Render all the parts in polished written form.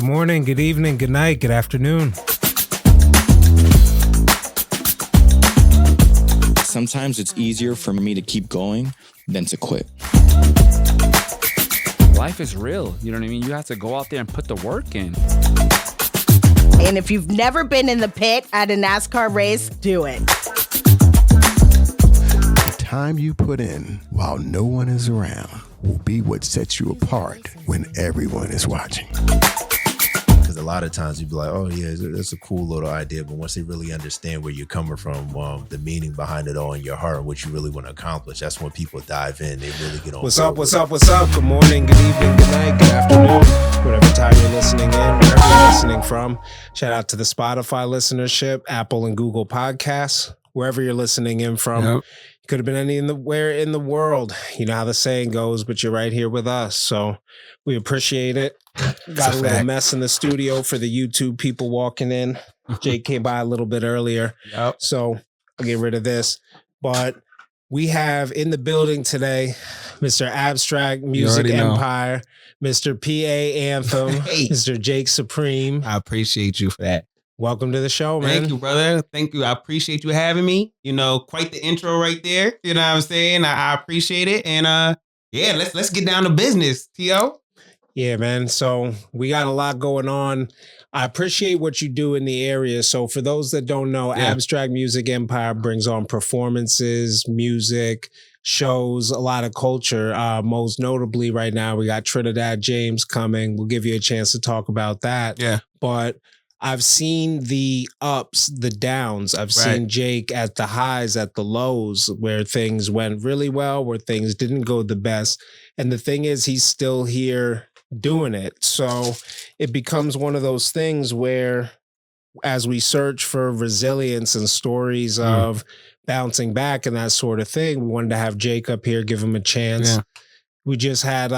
morning, good evening, good night, good afternoon. Sometimes it's easier for me to keep going than to quit. Life is real. You know what I mean? You have to go out there and put the work in. And if you've never been in the pit at a NASCAR race, do it. The time you put in while no one is around will be what sets you apart when everyone is watching. Because a lot of times you'd be like, oh yeah, that's a cool little idea. But once they really understand where you're coming from, the meaning behind it all in your heart, what you really want to accomplish, that's when people dive in. They really get on What's board up, what's with up, what's up? Good morning, good evening, good night, good afternoon. Whatever time you're listening in, wherever you're listening from. Shout out to the Spotify listenership, Apple and Google Podcasts, wherever you're listening in from. Yep. Could have been anywhere in the world. You know how the saying goes, but you're right here with us. So we appreciate it. Got a little mess in the studio for the YouTube people walking in. Jake came by a little bit earlier. Yep. So I'll get rid of this. But we have in the building today, Mr. Abstract Music Empire, Mr. PA Anthem, Hey. Mr. Jake Supreme. I appreciate you for that. Welcome to the show, man. Thank you, brother. Thank you. I appreciate you having me. You know, quite the intro right there. You know what I'm saying? I appreciate it. And yeah, let's get down to business, T.O. Yeah, man. So we got a lot going on. I appreciate what you do in the area. So for those that don't know, Abstract Music Empire brings on performances, music, shows, a lot of culture. Most notably right now, we got Trinidad James coming. We'll give you a chance to talk about that. Yeah. But I've seen the ups, the downs. I've seen Jake at the highs, at the lows, where things went really well, where things didn't go the best. And the thing is, he's still here doing it. So it becomes one of those things where as we search for resilience and stories of bouncing back and that sort of thing, we wanted to have Jake up here, give him a chance. Yeah. We just had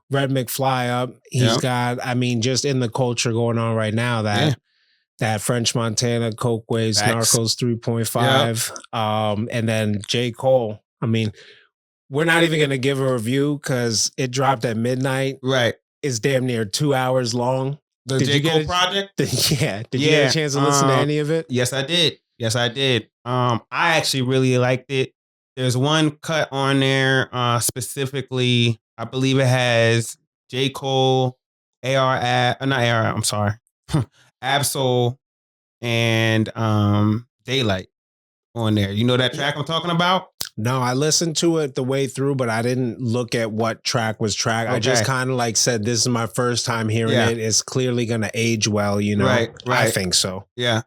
Red McFly up. He's got, I mean, just in the culture going on right now, that French Montana, Coke Waves, Narcos 3.5, and then J. Cole. I mean, we're not even going to give a review because it dropped at midnight. Right. It's damn near 2 hours long. The J. Cole project? Yeah. Did you get a chance to listen to any of it? Yes, I did. I actually really liked it. There's one cut on there specifically. I believe it has J. Cole, Absol, and Daylight on there. You know that track I'm talking about? No, I listened to it the way through, but I didn't look at what track was tracked. I just kind of like said, this is my first time hearing it. It's clearly going to age well, you know? Right. I think so. Yeah.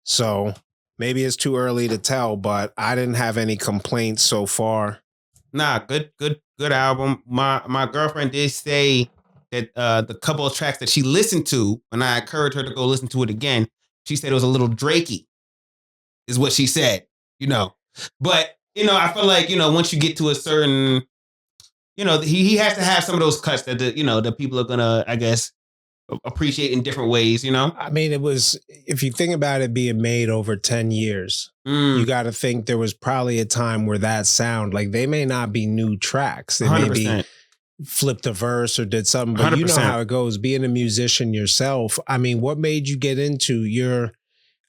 So maybe it's too early to tell, but I didn't have any complaints so far. Nah, good album. My girlfriend did say that the couple of tracks that she listened to, and I encouraged her to go listen to it again, she said it was a little Drakey, is what she said, you know. But, you know, I feel like, you know, once you get to a certain, you know, he has to have some of those cuts that, the people are going to, I guess, appreciate in different ways, you know? I mean, it was, if you think about it being made over 10 years, you got to think there was probably a time where that sound, like they may not be new tracks. They 100%. may be flipped a verse or did something, but 100%. you know how it goes. Being a musician yourself, I mean, what made you get into you're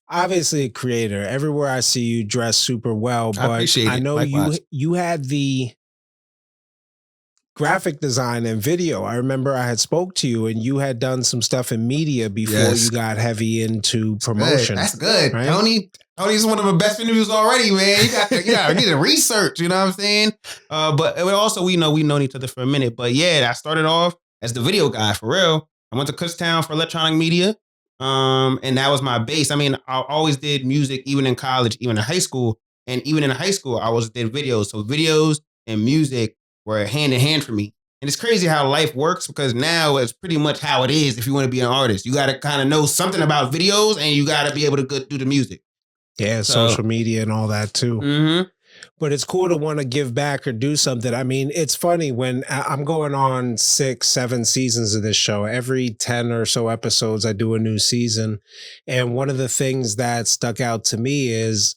obviously a creator. Everywhere I see you dress super well, but I know you had the graphic design and video. I remember I had spoke to you and you had done some stuff in media before you got heavy into promotion. That's good. Right? Tony's one of the best interviews already, man. You got to get the research, you know what I'm saying? But also we known each other for a minute. But yeah, I started off as the video guy for real. I went to Kutztown for electronic media. And that was my base. I mean, I always did music, even in college, even in high school. And even in high school, I always did videos. So videos and music were hand in hand for me. And it's crazy how life works because now it's pretty much how it is if you want to be an artist. You got to kind of know something about videos and you got to be able to do the music. Yeah, social media and all that too. Mm-hmm. But it's cool to want to give back or do something. I mean, it's funny when I'm going on 6, 7 seasons of this show. Every 10 or so episodes, I do a new season. And one of the things that stuck out to me is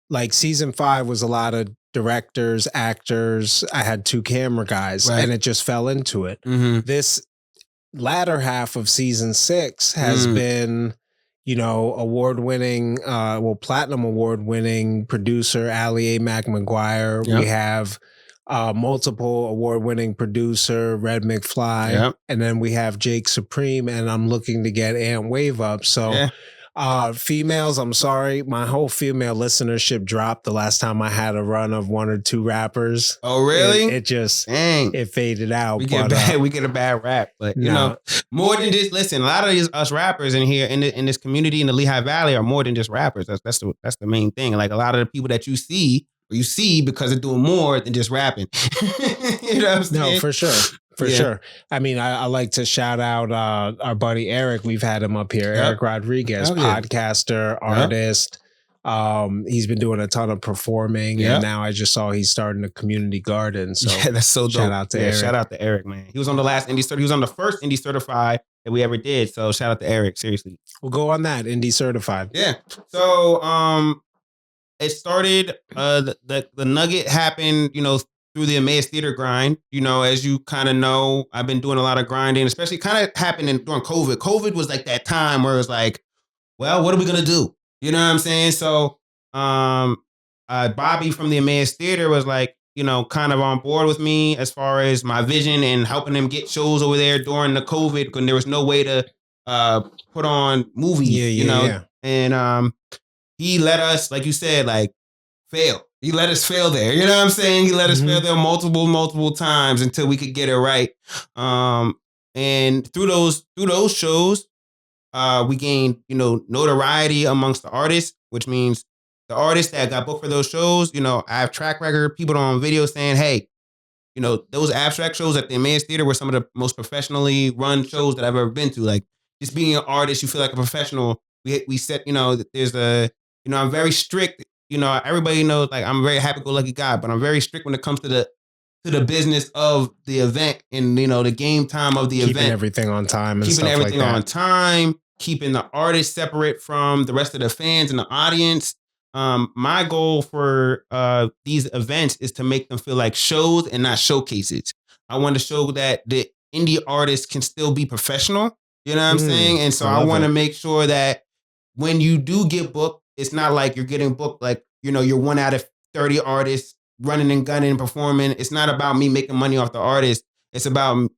like season 5 was a lot of directors, actors. I had 2 camera guys and it just fell into it. Mm-hmm. This latter half of season 6 has been, award-winning, platinum award-winning producer Allie A. McMcGuire. Yep. We have multiple award-winning producer Red McFly. Yep. And then we have Jake Supreme, and I'm looking to get Ant Wave up. So females, I'm sorry, my whole female listenership dropped the last time I had a run of 1 or 2 rappers. Oh, really? It just Dang. it faded out. We get a bad rap, but more than just listen. A lot of us rappers in here in this community in the Lehigh Valley are more than just rappers. That's the main thing. Like a lot of the people that you see because they're doing more than just rapping. You know what I'm saying? No, for sure. For sure. I mean, I like to shout out our buddy Eric. We've had him up here. Yep. Eric Rodriguez, podcaster, artist. He's been doing a ton of performing, and now I just saw he's starting a community garden. So that's so dope. Shout out to Eric. Shout out to Eric, man. He was on the last Indie Certified. He was on the first Indie Certified that we ever did. So shout out to Eric. Seriously, we'll go on that Indie Certified. Yeah. So it started. The nugget happened. Through the Emmaus Theater grind, as you kind of know, I've been doing a lot of grinding, especially kind of happening during COVID. COVID was like that time where it was like, well, what are we going to do? You know what I'm saying? So Bobby from the Emmaus Theater was like, kind of on board with me as far as my vision and helping them get shows over there during the COVID when there was no way to put on movies, And he let us, like you said, like fail. He let us fail there. You know what I'm saying? He let us fail there multiple times until we could get it right. And through those shows, we gained, notoriety amongst the artists, which means the artists that got booked for those shows, I have track record, people on video saying, hey, those abstract shows at the Emmaus Theater were some of the most professionally run shows that I've ever been to. Like just being an artist, you feel like a professional. We set, there's I'm very strict. Everybody knows like I'm a very happy-go-lucky guy, but I'm very strict when it comes to the business of the event and the game time of the event. Keeping everything on time and keeping stuff everything like that. on time, keeping the artist separate from the rest of the fans and the audience. My goal for these events is to make them feel like shows and not showcases. I want to show that the indie artists can still be professional. You know what I'm saying? And so I want to make sure that when you do get booked, it's not like you're getting booked like, you're 1 out of 30 artists running and gunning and performing. It's not about me making money off the artist. It's about,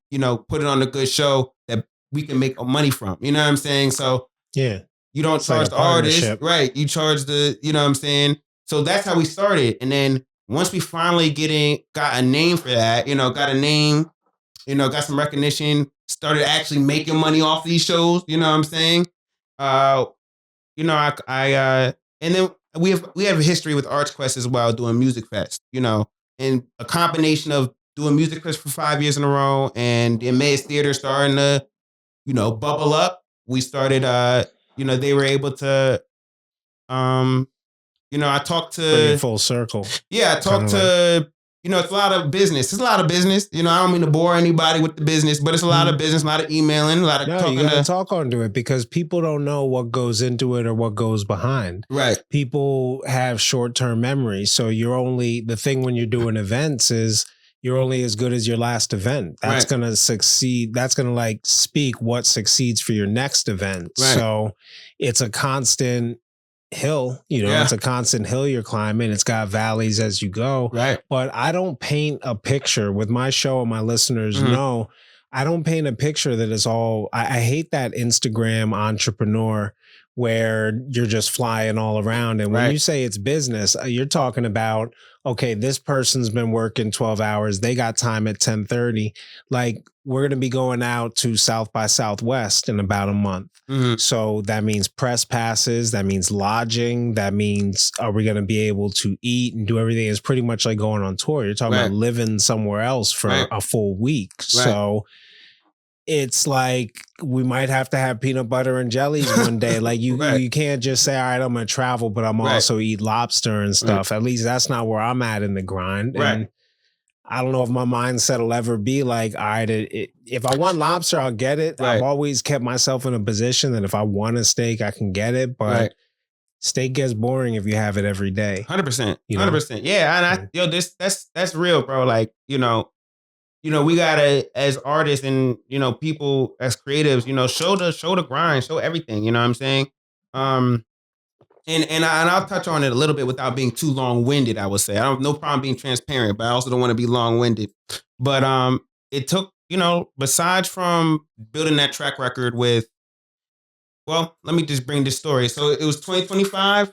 putting on a good show that we can make money from. You know what I'm saying? So you don't charge the artist, right? You charge the, you know what I'm saying? So that's how we started. And then once we finally got a name for that, got a name, got some recognition, started actually making money off these shows, you know what I'm saying? And then we have a history with Arts Quest as well, doing Music Fest, and a combination of doing Music Fest for 5 years in a row and the Amaze Theater starting to, bubble up. We started, they were able to, I talked to bring it full circle. Yeah, I talked to. It's a lot of business. It's a lot of business. I don't mean to bore anybody with the business, but it's a lot of business, a lot of emailing, a lot of talking. You gotta talk onto it because people don't know what goes into it or what goes behind. Right. People have short-term memory. So the thing when you're doing events is you're only as good as your last event. That's going to succeed. That's going to speak what succeeds for your next event. Right. So it's a constant hill, it's a constant hill you're climbing. It's got valleys as you go. Right. But I don't paint a picture with my show, and my listeners know, I don't paint a picture that is all, I hate that Instagram entrepreneur where you're just flying all around. And when you say it's business, you're talking about, okay, this person's been working 12 hours. They got time at 10:30. Like we're going to be going out to South by Southwest in about a month. So that means press passes. That means lodging. That means, are we going to be able to eat and do everything? It's pretty much like going on tour. You're talking about living somewhere else for a full week. So it's like we might have to have peanut butter and jellies one day. Like you can't just say, all right, I'm going to travel, but I'm also eat lobster and stuff. At least that's not where I'm at in the grind. And I don't know if my mindset will ever be like, all right, if I want lobster, I'll get it. I've always kept myself in a position that if I want a steak, I can get it. But steak gets boring if you have it every day. 100%. 100%. Yeah. And that's real, bro. Like, we gotta, as artists and people as creatives, show the grind, show everything. You know what I'm saying? And I'll touch on it a little bit without being too long winded. I would say I don't have no problem being transparent, but I also don't want to be long winded. But it took besides from building that track record with, well, let me just bring this story. So it was 2025.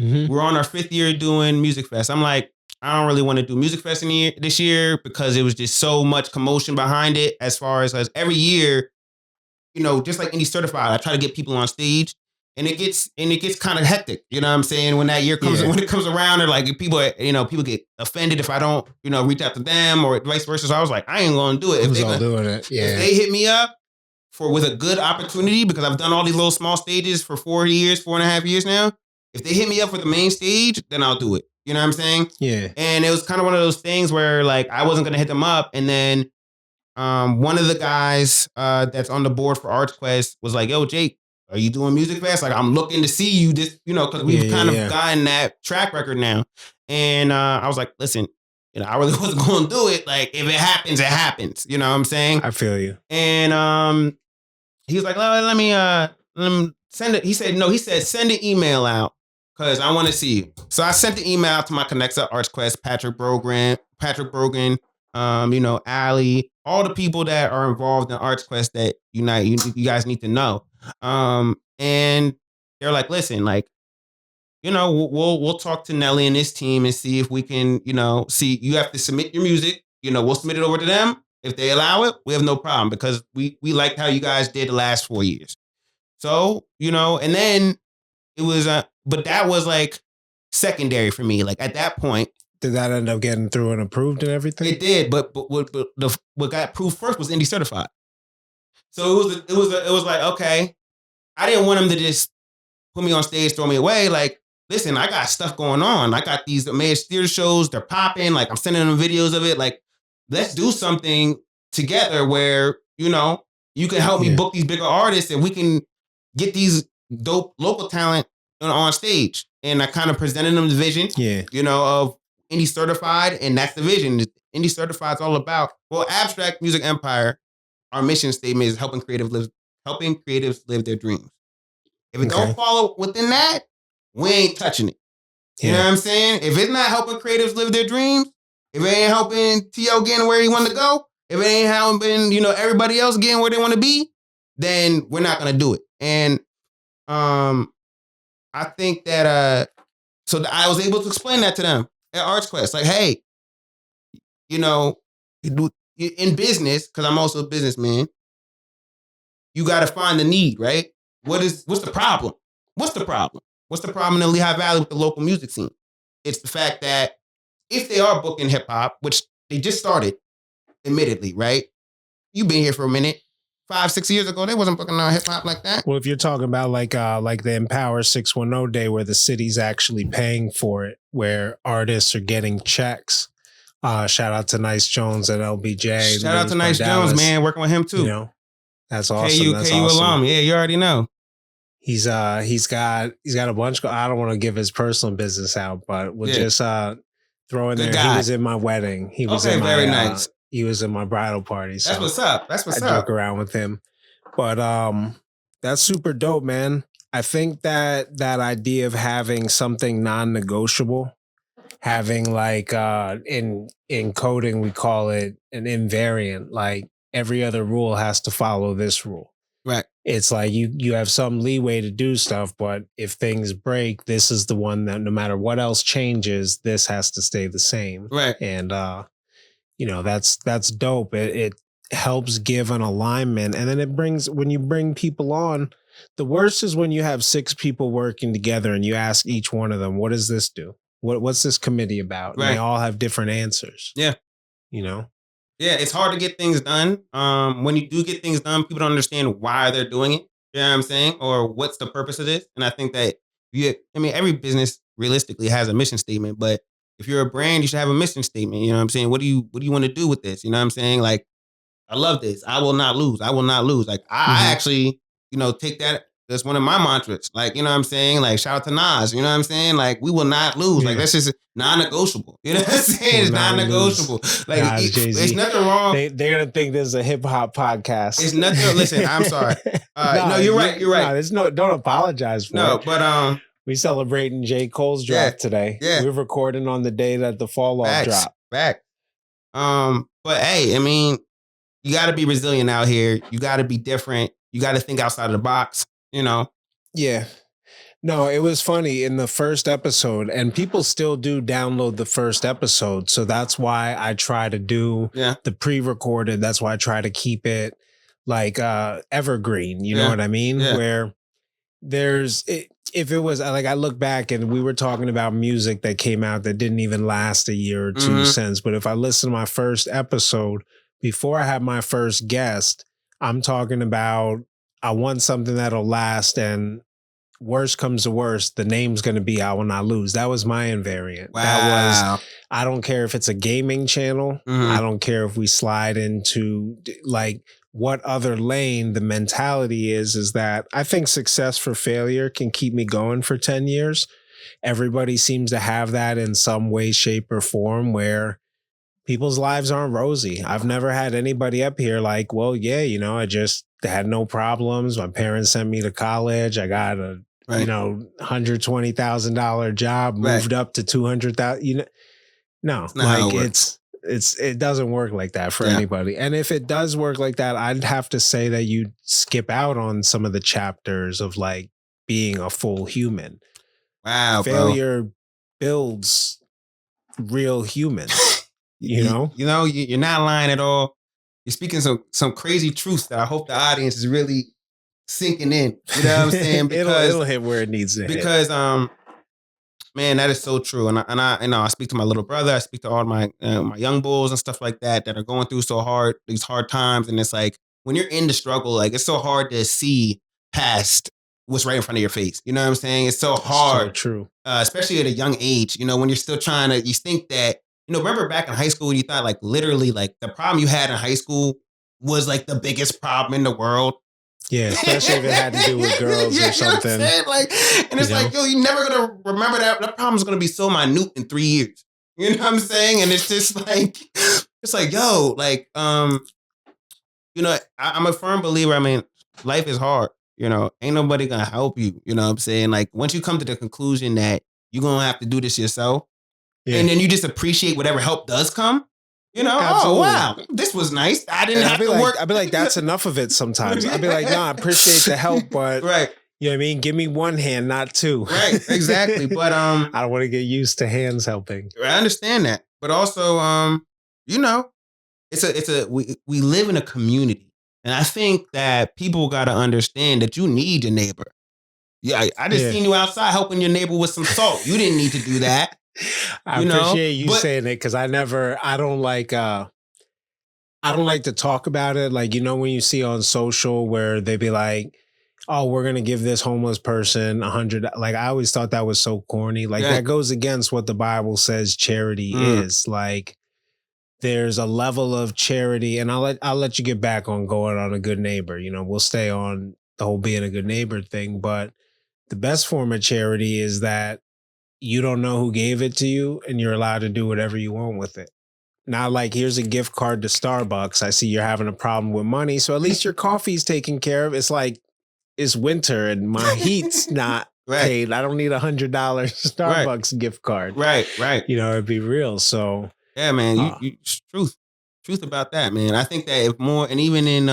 Mm-hmm. We're on our 5th year doing Music Fest. I'm like, I don't really want to do Music Fest this year because it was just so much commotion behind it. As far as every year, just like Indie Certified, I try to get people on stage. And it gets kind of hectic, you know what I'm saying? When that year comes, when it comes around, they're like, people get offended if I don't, reach out to them or vice versa. So I was like, I ain't gonna do it. Who's all doing it? Yeah. If they hit me up with a good opportunity, because I've done all these little small stages for 4.5 years now. If they hit me up for the main stage, then I'll do it. You know what I'm saying? Yeah. And it was kind of one of those things where I wasn't gonna hit them up, and then one of the guys that's on the board for Arts Quest was like, "Yo, Jake, are you doing Music Fest? I'm looking to see you this, because we've kind of gotten that track record now." And I was like, listen, I really wasn't going to do it. Like, if it happens, it happens. You know what I'm saying? I feel you. And he was like, let me send it. He said, no, he said, send an email out because I want to see you. So I sent the email out to my connects at Arts Quest, Patrick Brogan, Allie, all the people that are involved in Arts Quest that you guys need to know. And they're like, listen, we'll talk to Nelly and his team and see if we can, see, you have to submit your music, we'll submit it over to them. If they allow it, we have no problem because we liked how you guys did the last 4 years. So, and then it was, but that was secondary for me. Like at that point. Did that end up getting through and approved and everything? It did, but what got approved first was Indie Certified. So it was like, okay, I didn't want him to just put me on stage, throw me away. Like, listen, I got stuff going on. I got these Amaze Theater shows. They're popping. Like, I'm sending them videos of it. Like, let's do something together where, you can help me book these bigger artists and we can get these dope local talent on stage. And I kind of presented them the vision, of Indie Certified. And that's the vision. Indie Certified is all about, Abstract Music Empire. Our mission statement is helping creatives live their dreams. If it don't follow within that, we ain't touching it. You know what I'm saying? If it's not helping creatives live their dreams, if it ain't helping T.O. getting where he wanted to go, if it ain't helping, everybody else getting where they want to be, then we're not going to do it. And I think that, so I was able to explain that to them at Arts Quest. Like, hey, in business, because I'm also a businessman, you got to find the need, right? What's the problem? What's the problem? What's the problem in the Lehigh Valley with the local music scene? It's the fact that if they are booking hip hop, which they just started, admittedly, right? You've been here for a minute. 5-6 years ago, they wasn't booking on hip hop like that. Well, if you're talking about like the Empower 610 day where the city's actually paying for it, where artists are getting checks. Shout out to Nice Jones at LBJ. Shout out to Nice Jones, man. Working with him too. That's awesome. KU alum. Yeah, you already know. He's got a bunch. I don't want to give his personal business out, but we'll just throw in there. He was in my wedding. He was in my very nice. He was in my bridal party. So that's what's up. That's what's up. I joke around with him, but that's super dope, man. I think that idea of having something non-negotiable, having like in coding we call it an invariant, like every other rule has to follow this rule. Right. It's like you have some leeway to do stuff, but if things break, this is the one that no matter what else changes, this has to stay the same. Right. And that's dope. It helps give an alignment, and then it brings, when you bring people on, the worst is when you have 6 people working together and you ask each one of them, what does this do? What's this committee about? Right. And they all have different answers. Yeah. Yeah, it's hard to get things done. When you do get things done, people don't understand why they're doing it. You know what I'm saying? Or what's the purpose of this? And I think that every business realistically has a mission statement, but if you're a brand, you should have a mission statement. You know what I'm saying? What do you want to do with this? You know what I'm saying? Like, I love this. I will not lose. I will not lose. Like, I actually, take that That's one of my mantras. Like, you know what I'm saying? Like, shout out to Nas. You know what I'm saying? Like, we will not lose. Like, that's just non-negotiable. You know what I'm saying? It's non-negotiable. Like, it's nothing wrong. They're gonna think this is a hip hop podcast. It's nothing. Listen, I'm sorry. No, you're right. You're right. No, there's no. Don't apologize for it. No, but we celebrating J. Cole's drop today. Yeah, we're recording on the day that the Fall Off drop. Back. But hey, I mean, you got to be resilient out here. You got to be different. You got to think outside of the box. You know? Yeah. No, it was funny in the first episode, and people still do download the first episode. So that's why I try to do the pre-recorded. That's why I try to keep it like evergreen. You know what I mean? Yeah. Where if it was like, I look back and we were talking about music that came out that didn't even last a year or two since. But if I listen to my first episode before I had my first guest, I'm talking about, I want something that'll last, and worst comes to worst, the name's going to be I Will Not Lose. That was my invariant. Wow. That was, I don't care if it's a gaming channel. I don't care if we slide into like what other lane. The mentality is that I think success for failure can keep me going for 10 years. Everybody seems to have that in some way, shape, or form, where people's lives aren't rosy. I've never had anybody up here like, well, yeah, you know, I just had no problems. My parents sent me to college. I got a, you know, $120,000 job, moved up to 200,000. You know, no, like it doesn't work like that for anybody. And if it does work like that, I'd have to say that you skip out on some of the chapters of like being a full human. Wow, failure builds real humans. You know, you're not lying at all. You're speaking some crazy truths that I hope the audience is really sinking in. You know what I'm saying? Because it'll hit where it needs to hit. Because man, that is so true. And I you know, I speak to my little brother. I speak to all my my young bulls and stuff like that are going through these hard times. And it's like, when you're in the struggle, like, it's so hard to see past what's right in front of your face. You know what I'm saying? It's so hard. So true. Especially at a young age. You know, when you're still you think that. You know, remember back in high school, you thought like literally like the problem you had in high school was like the biggest problem in the world. Yeah, especially if it had to do with girls or something. Like, and it's like, yo, you're never gonna remember that. That problem's gonna be so minute in 3 years. You know what I'm saying? And it's just like, it's like, yo, like, you know, I'm a firm believer. I mean, life is hard. You know, ain't nobody gonna help you. You know what I'm saying? Like, once you come to the conclusion that you're gonna have to do this yourself. Yeah. And then you just appreciate whatever help does come. You know, absolutely. Oh, wow, this was nice. I didn't have to work. I'd be like, that's enough of it sometimes. I'd be like, no, I appreciate the help, but you know what I mean? Give me one hand, not two. Right, exactly. But I don't want to get used to hands helping. I understand that. But also, you know, we live in a community. And I think that people gotta understand that you need your neighbor. Yeah, I just seen you outside helping your neighbor with some salt. You didn't need to do that. I appreciate you saying it, because I don't like to talk about it. Like, you know, when you see on social where they be like, oh, we're going to give this homeless person $100. Like, I always thought that was so corny. Like, that goes against what the Bible says charity is. Like, there's a level of charity, and I'll let you get back on going on a good neighbor. You know, we'll stay on the whole being a good neighbor thing. But the best form of charity is that you don't know who gave it to you, and you're allowed to do whatever you want with it. Not like, here's a gift card to Starbucks. I see you're having a problem with money, so at least your coffee's taken care of. It's like, it's winter and my heat's not paid. I don't need $100 Starbucks gift card. Right. You know, it'd be real. So yeah, man, you truth about that, man. I think that if more, and even in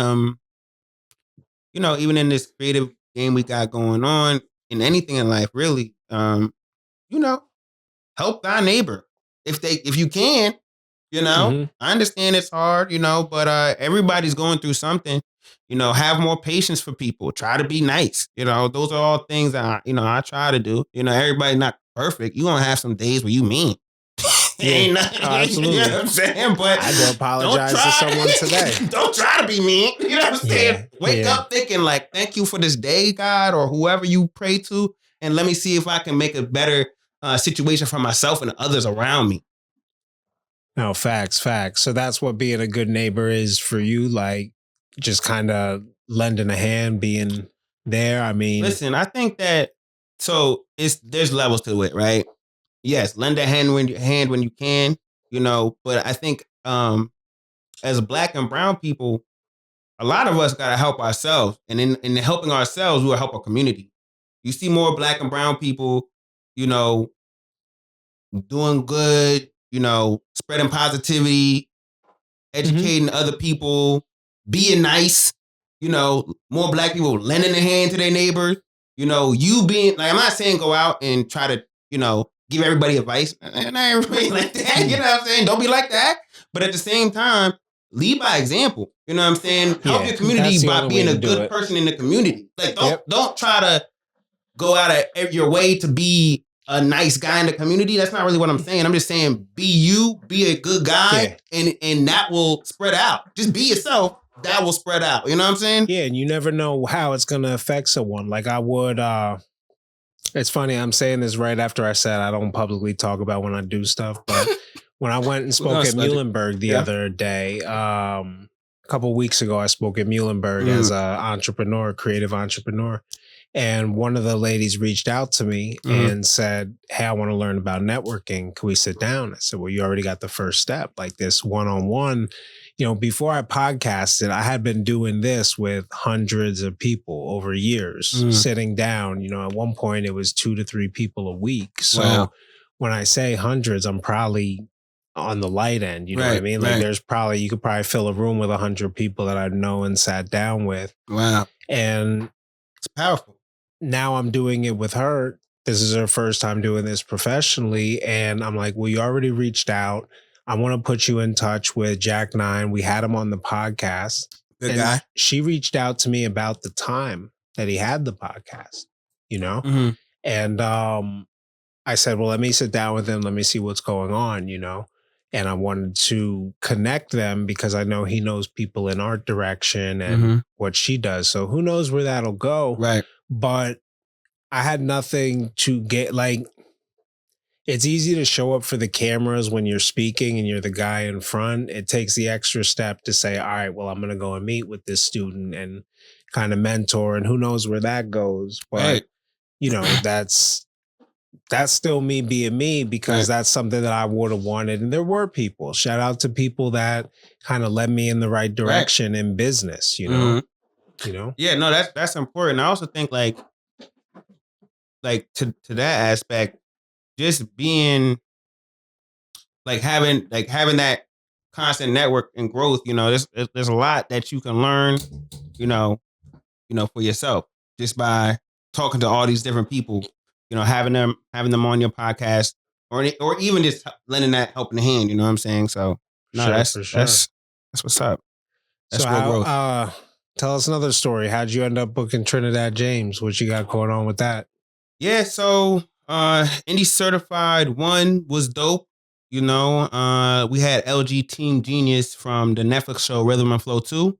you know, even in this creative game we got going on, in anything in life, really, you know, help thy neighbor if you can. You know, I understand it's hard, you know, but everybody's going through something. You know, have more patience for people. Try to be nice. You know, those are all things that I try to do. You know, everybody's not perfect. You're gonna have some days where you mean. Absolutely. You know what I'm saying? But I had to apologize to someone today. Don't try to be mean. You know what I'm saying? Wake up thinking like, thank you for this day, God, or whoever you pray to, and let me see if I can make a better situation for myself and others around me. No, facts. So that's what being a good neighbor is for you, like just kind of lending a hand, being there? I mean, listen, I think that there's levels to it, right? Yes, lend a hand when you can, but I think as Black and brown people, a lot of us gotta help ourselves. And in helping ourselves, we will help our community. You see more Black and brown people, doing good, spreading positivity, educating other people, being nice, more Black people lending a hand to their neighbors, you being like, I'm not saying go out and try to, give everybody advice. And not everybody like that, you know what I'm saying? Don't be like that. But at the same time, lead by example. You know what I'm saying? Help your community by being a good person in the community. Like, don't try to go out of your way to be a nice guy in the community. That's not really what I'm saying. I'm just saying, be you, be a good guy, and that will spread out. Just be yourself. That will spread out. You know what I'm saying? Yeah, and you never know how it's going to affect someone. Like I would, it's funny, I'm saying this right after I said I don't publicly talk about when I do stuff, but when I went and spoke at Muhlenberg the other day, a couple of weeks ago, I spoke at Muhlenberg as an entrepreneur, creative entrepreneur. And one of the ladies reached out to me and said, hey, I want to learn about networking. Can we sit down? I said, well, you already got the first step, like this one-on-one. Before I podcasted, I had been doing this with hundreds of people over years, sitting down. At one point it was 2 to 3 people a week. So when I say hundreds, I'm probably on the light end. You know what I mean? Like you could probably fill a room with 100 people that I know and sat down with. Wow. And it's powerful. Now I'm doing it with her. This is her first time doing this professionally. And I'm like, well, you already reached out. I want to put you in touch with Jack Nine. We had him on the podcast. Good guy. She reached out to me about the time that he had the podcast, And I said, well, let me sit down with him. Let me see what's going on, And I wanted to connect them because I know he knows people in art direction and what she does. So who knows where that'll go. Right. But I had nothing to get, like, it's easy to show up for the cameras when you're speaking and you're the guy in front. It takes the extra step to say, all right, well, I'm going to go and meet with this student and kind of mentor, and who knows where that goes. But, that's still me being me because that's something that I would have wanted. And there were people, shout out to people that kind of led me in the right direction in business, you know? Yeah, no, that's important. I also think like to that aspect, just being having that constant network and growth, there's a lot that you can learn, for yourself just by talking to all these different people, having them on your podcast or even just lending that helping hand, you know what I'm saying? So no, that's what's up. That's so growth. Tell us another story. How'd you end up booking Trinidad James? What you got going on with that? Yeah, so Indie Certified 1 was dope. We had LG Team Genius from the Netflix show Rhythm and Flow 2.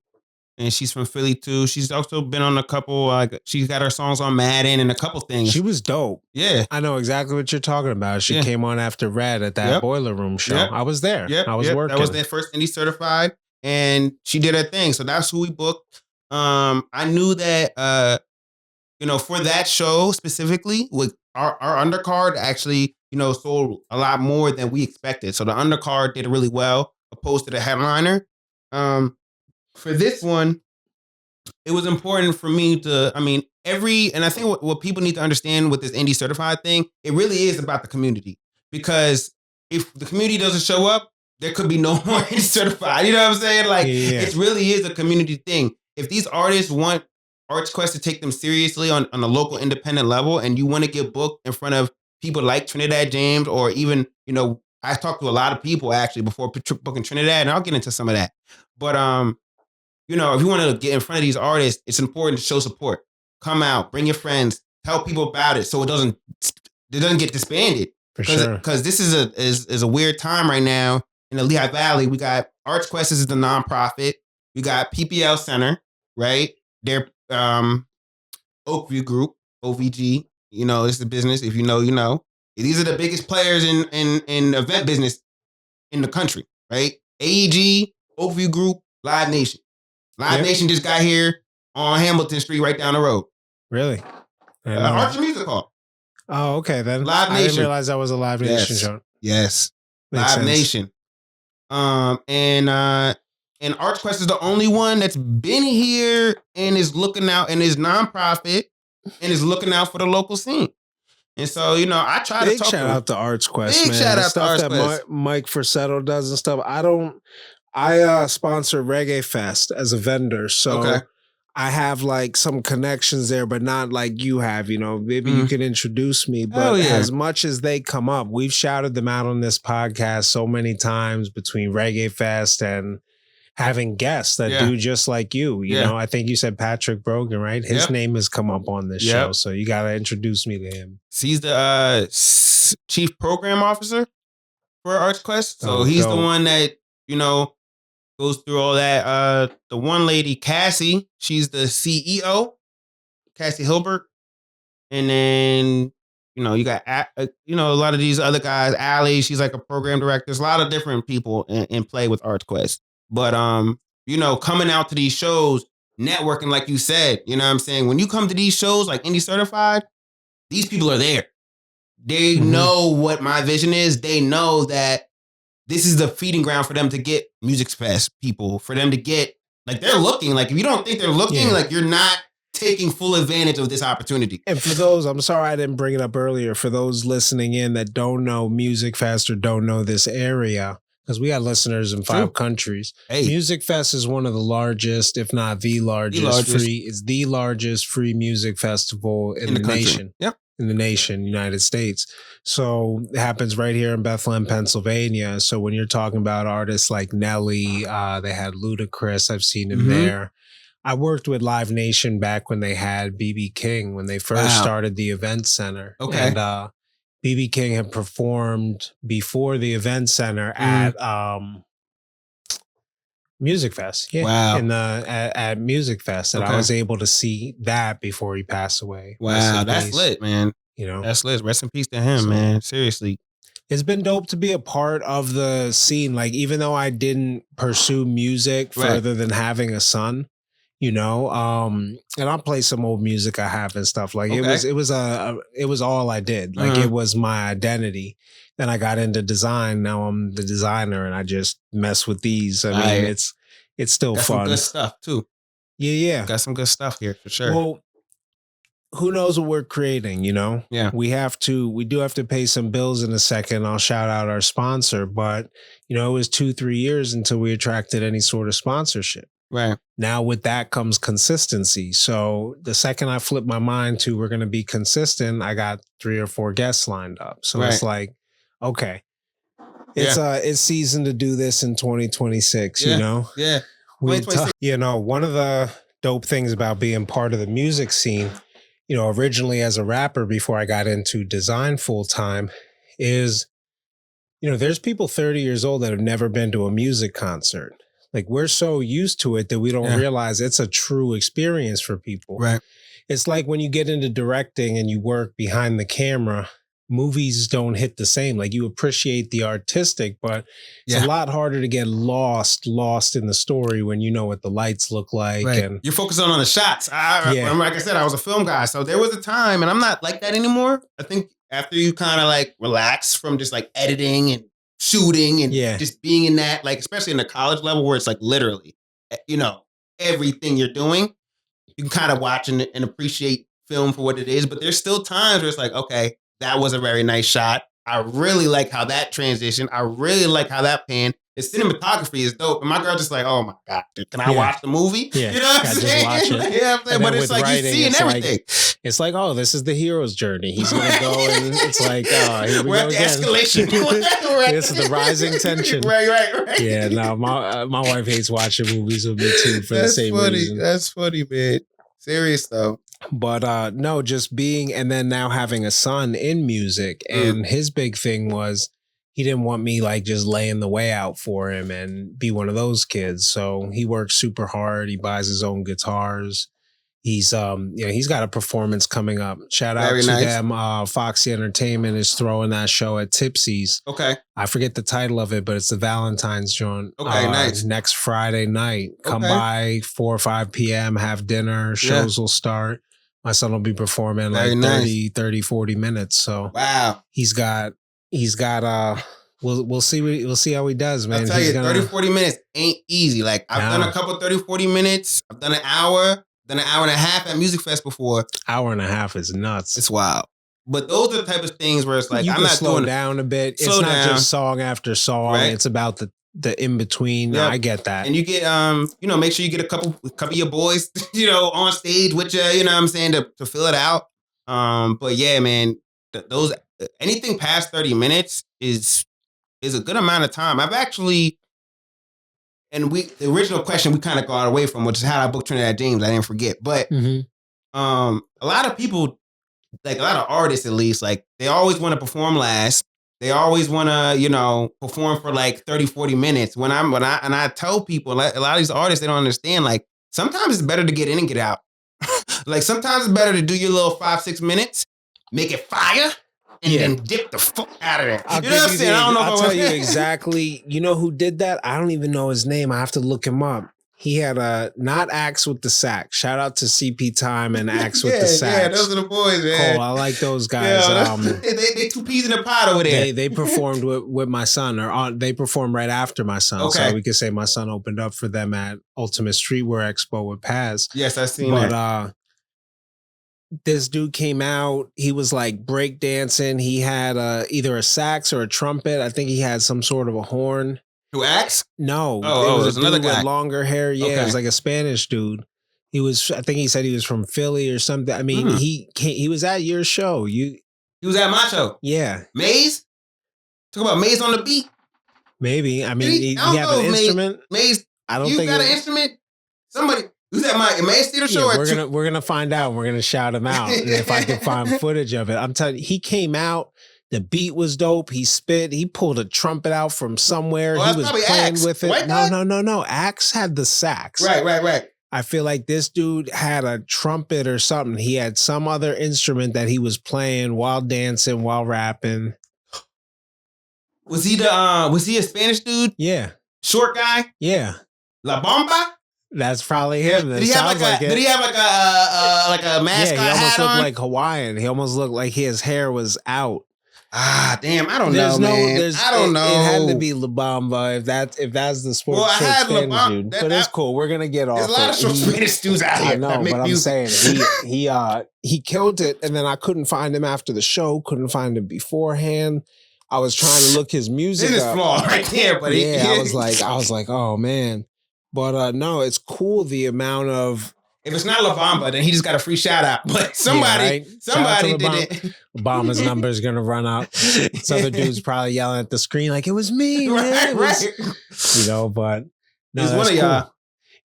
And she's from Philly too. She's also been on a couple, she's got her songs on Madden and a couple things. She was dope. Yeah. I know exactly what you're talking about. She came on after Red at that Boiler Room show. I was there. I was working. That was their first Indie Certified. And she did her thing. So that's who we booked. I knew that, for that show specifically, with our undercard actually, sold a lot more than we expected. So the undercard did really well opposed to the headliner. For this one, it was important for me to, and I think what people need to understand with this Indie Certified thing, it really is about the community. Because if the community doesn't show up, there could be no more Indie Certified. You know what I'm saying? It really is a community thing. If these artists want ArtsQuest to take them seriously on a local independent level, and you want to get booked in front of people like Trinidad James, or even, I talked to a lot of people actually before booking Trinidad, and I'll get into some of that. But, if you want to get in front of these artists, it's important to show support. Come out, bring your friends, tell people about it so it doesn't get disbanded. For sure. Because this is a weird time right now in the Lehigh Valley. We got ArtsQuest is the nonprofit. We got PPL Center, right? They're Oakview Group, OVG. It's the business. If you know, you know. These are the biggest players in event business in the country, right? AEG, Oakview Group, Live Nation. Live Nation just got here on Hamilton Street right down the road. Really? Arch Music Hall. Oh, okay. Then Live I didn't Nation. realize that was a Live Nation Yes. show. Yes. Makes Live sense. Nation. And ArchQuest is the only one that's been here and is looking out and is nonprofit and is looking out for the local scene. And so, I try to Big talk shout to out to ArchQuest, Big man. shout The out to stuff that ArchQuest. Mike Forsetto does and stuff. I sponsor Reggae Fest as a vendor. So Okay. I have like some connections there, but not like you have, maybe you can introduce me. But Hell yeah. as much as they come up, we've shouted them out on this podcast so many times between Reggae Fest and having guests that do just like you. You know, I think you said Patrick Brogan, right? His name has come up on this show. So you got to introduce me to him. He's the chief program officer for ArchQuest. So he's dope. the one that, goes through all that. The one lady, Cassie, she's the CEO, Cassie Hilbert. And then, you got, a lot of these other guys. Allie, she's like a program director. There's a lot of different people in play with ArchQuest. But, coming out to these shows, networking, like you said, you know what I'm saying? When you come to these shows, like Indie Certified, these people are there. They know what my vision is. They know that this is the feeding ground for them to get Music Fest people, for them to get, like, they're looking. Like, if you don't think they're looking, like, you're not taking full advantage of this opportunity. And for those, I'm sorry I didn't bring it up earlier, for those listening in that don't know Music Fest or don't know this area, because we got listeners in 5 countries. Hey. Music Fest is one of the largest, if not the largest. It's the largest free music festival in the nation. Yep. In the nation, United States. So it happens right here in Bethlehem, Pennsylvania. So when you're talking about artists like Nelly, they had Ludacris, I've seen him there. I worked with Live Nation back when they had BB King, when they first started the event center. Okay. And BB King had performed before the event center at Music Fest. Yeah. Wow. At Music Fest. And I was able to see that before he passed away. Wow. That's lit, man. That's lit. Rest in peace to him, man. Seriously. It's been dope to be a part of the scene. Like, even though I didn't pursue music further than having a son, and I'll play some old music I have and stuff. Like, it was all I did. Like, it was my identity. Then I got into design. Now I'm the designer and I just mess with these. I mean, it's still got fun. Some good stuff too. Yeah. Got some good stuff here for sure. Well, who knows what we're creating, Yeah. We do have to pay some bills in a second. I'll shout out our sponsor, but it was 2-3 years until we attracted any sort of sponsorship. Right. Now with that comes consistency. So the second I flip my mind to we're going to be consistent, I got 3 or 4 guests lined up. So it's like, okay, it's season to do this in 2026, Yeah. One of the dope things about being part of the music scene, originally as a rapper before I got into design full time, is, there's people 30 years old that have never been to a music concert. Like, we're so used to it that we don't realize it's a true experience for people. Right. It's like when you get into directing and you work behind the camera, movies don't hit the same. Like, you appreciate the artistic, but it's a lot harder to get lost in the story when you know what the lights look like. Right. And you're focusing on the shots. Like I said, I was a film guy. So there was a time, and I'm not like that anymore. I think after you kind of like relax from just like editing and shooting and just being in that, like, especially in the college level where it's like literally, everything you're doing, you can kind of watch and appreciate film for what it is. But there's still times where it's like, okay, that was a very nice shot. I really like how that transitioned. I really like how that panned. The cinematography is dope. And my girl just like, oh my God, dude, can I watch the movie? Yeah. You know what I'm saying? Just watch it. But it's like writing, you seeing everything. It's like, oh, this is the hero's journey. He's going to go and it's like, oh, here we We're go at the again. escalation. This is the rising tension. Right. Yeah, no, my wife hates watching movies with me too for the same reason. That's funny, man. Serious though. But no, just being, and then now having a son in music, and his big thing was he didn't want me like just laying the way out for him and be one of those kids. So he works super hard. He buys his own guitars. He's he's got a performance coming up. Shout out to them. Foxy Entertainment is throwing that show at Tipsy's. Okay. I forget the title of it, but it's the Valentine's joint. Okay, nice. Next Friday night. Come by 4 or 5 p.m., have dinner. Shows will start. My son will be performing Very like nice. 30, 40 minutes. So Wow. he's got we'll see how he does, man. I'll tell He's you, gonna- 30, 40 minutes ain't easy. Like I've done a couple 30, 40 minutes. I've done an hour, done an hour and a half at Music Fest before. hour and a half is nuts. It's wild. But those are the type of things where it's like, you I'm can not slow doing down a bit. Slow It's not down. just song after song. Right. It's about the in between. Yep. I get that. And you get, make sure you get a couple of your boys, on stage with you, you know what I'm saying, to fill it out. But yeah, man, those anything past 30 minutes is a good amount of time. I've actually, and the original question we kind of got away from, which is how I booked Trinidad James. I didn't forget, but a lot of people, like a lot of artists at least, like they always want to perform last. They always want to, perform for like 30, 40 minutes. When I tell people, like, a lot of these artists, they don't understand, like, sometimes it's better to get in and get out. Like, sometimes it's better to do your little 5-6 minutes, make it fire, and then dip the fuck out of there. I'll You know what I'm saying? I don't know I'll if tell you exactly. You know who did that? I don't even know his name. I have to look him up. He had not Axe with the Sax. Shout out to CP Time and Axe with the Sax. Yeah, those are the boys, man. Cool. I like those guys. Yeah, they 2 peas in a pot over there. They performed with my son, they performed right after my son. Okay. So we could say my son opened up for them at Ultimate Streetwear Expo with Paz. Yes, I seen that. But this dude came out. He was like breakdancing. He had either a sax or a trumpet. I think he had some sort of a horn. who Axe? No, Oh, it was a another dude with guy. longer hair. Yeah, Okay. it was like a Spanish dude. I think he said he was from Philly or something. I mean, he was at your show. He was at my show. Yeah, Maze? Talk about Maze on the beat. maybe. I mean, Did he I don't have know an if instrument. Maze, I don't you think got it- an instrument? Somebody, who's at my Emmaus Theater show? Yeah, we're gonna find out. We're gonna shout him out, and if I can find footage of it, I'm telling you, he came out. The beat was dope. He spit. He pulled a trumpet out from somewhere. Oh, He that's was probably playing Axe. with it. White guy? No. Axe had the sax. Right. I feel like this dude had a trumpet or something. He had some other instrument that he was playing while dancing, while rapping. Was he a Spanish dude? Yeah, Short guy? yeah. La Bomba? That's probably him. Did he have it. Did he have like a mascot Yeah, he almost hat looked on? like Hawaiian. He almost looked like his hair was out. Ah, damn! I don't know, man. I don't know. It had to be La Bamba if that's the sports Well, I short had La Spanish Bamba. dude. But it's cool. We're gonna get off. There's a lot of short Spanish dudes out here I know, that make but I'm music. saying he killed it, and then I couldn't find him after the show. Couldn't find him beforehand. I was trying to look his music This is up. flaw right there, buddy. Yeah, I was like, oh man. But no, it's cool the amount of If it's not La Bamba, then he just got a free shout out. But somebody Shout out to did La it. Obama's number is gonna run up. This other dude's probably yelling at the screen like it was me, man. Right, It was-" right. But no, It's that's one of cool. y'all.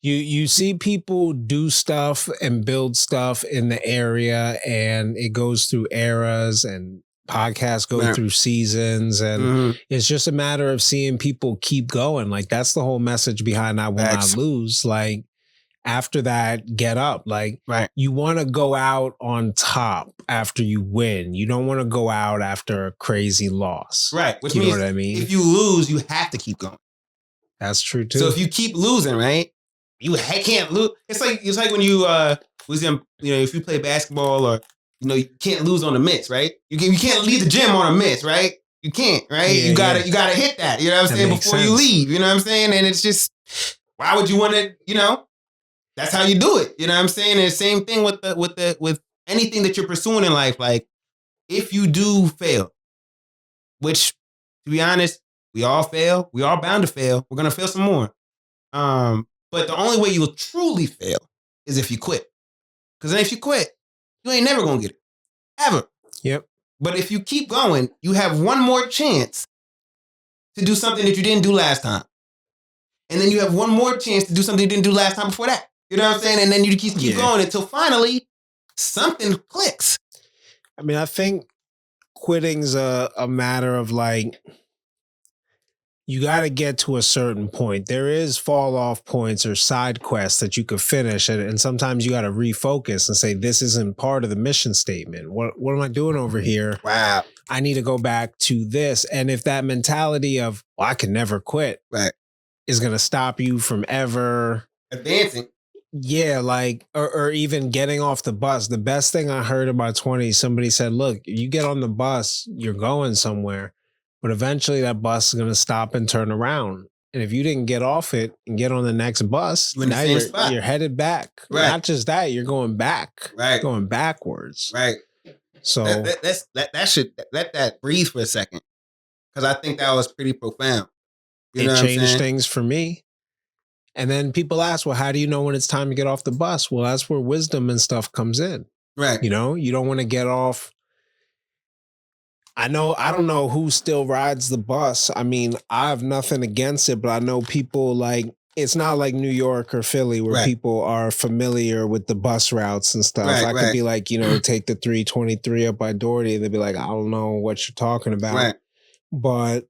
You see people do stuff and build stuff in the area, and it goes through eras, and podcasts go Right. through seasons, and Mhm. it's just a matter of seeing people keep going. Like that's the whole message behind I Will Facts. Not Lose. Like after that, get up. Like Right. you want to go out on top after you win. You don't want to go out after a crazy loss. Right. Which You know means what I mean? if you lose, you have to keep going. That's true too. So if you keep losing, right, you can't lose. It's like when you if you play basketball or you can't lose on a miss, right? You can't leave the gym on a miss, right? You can't, right? Yeah, you gotta hit that. You know what I'm That saying makes before you sense. leave. You know what I'm saying? And it's just why would you want to? That's how you do it. You know what I'm saying? And the same thing with anything that you're pursuing in life. Like if you do fail, which to be honest, we all fail. We all bound to fail. We're gonna fail some more. But the only way you'll truly fail is if you quit. Because then if you quit, you ain't never gonna get it. Ever. Yep. But if you keep going, you have one more chance to do something that you didn't do last time. And then you have one more chance to do something you didn't do last time before that. You know what I'm saying? And then you keep going until finally something clicks. I mean, I think quitting's a matter of like you got to get to a certain point. There is fall off points or side quests that you could finish, and sometimes you got to refocus and say this isn't part of the mission statement. What am I doing over here? Wow. I need to go back to this. And if that mentality of I can never quit Right. is going to stop you from ever Advancing. Yeah, like, or even getting off the bus. The best thing I heard in my 20s, somebody said, look, you get on the bus, you're going somewhere, but eventually that bus is going to stop and turn around. And if you didn't get off it and get on the next bus, You're in the now same spot. you're headed back. Right. Not just that, you're going back. Right. Going backwards. Right. So That should let that breathe for a second. Because I think that was pretty profound. You know it what I'm changed saying? things for me. And then people ask, well, how do you know when it's time to get off the bus? Well, that's where wisdom and stuff comes in. Right. You know, you don't want to get off. I don't know who still rides the bus. I mean, I have nothing against it, but I know people like, it's not like New York or Philly where Right. people are familiar with the bus routes and stuff. Right, I could right. be like, take the 323 up by Doherty. They'd be like, I don't know what you're talking about. Right. But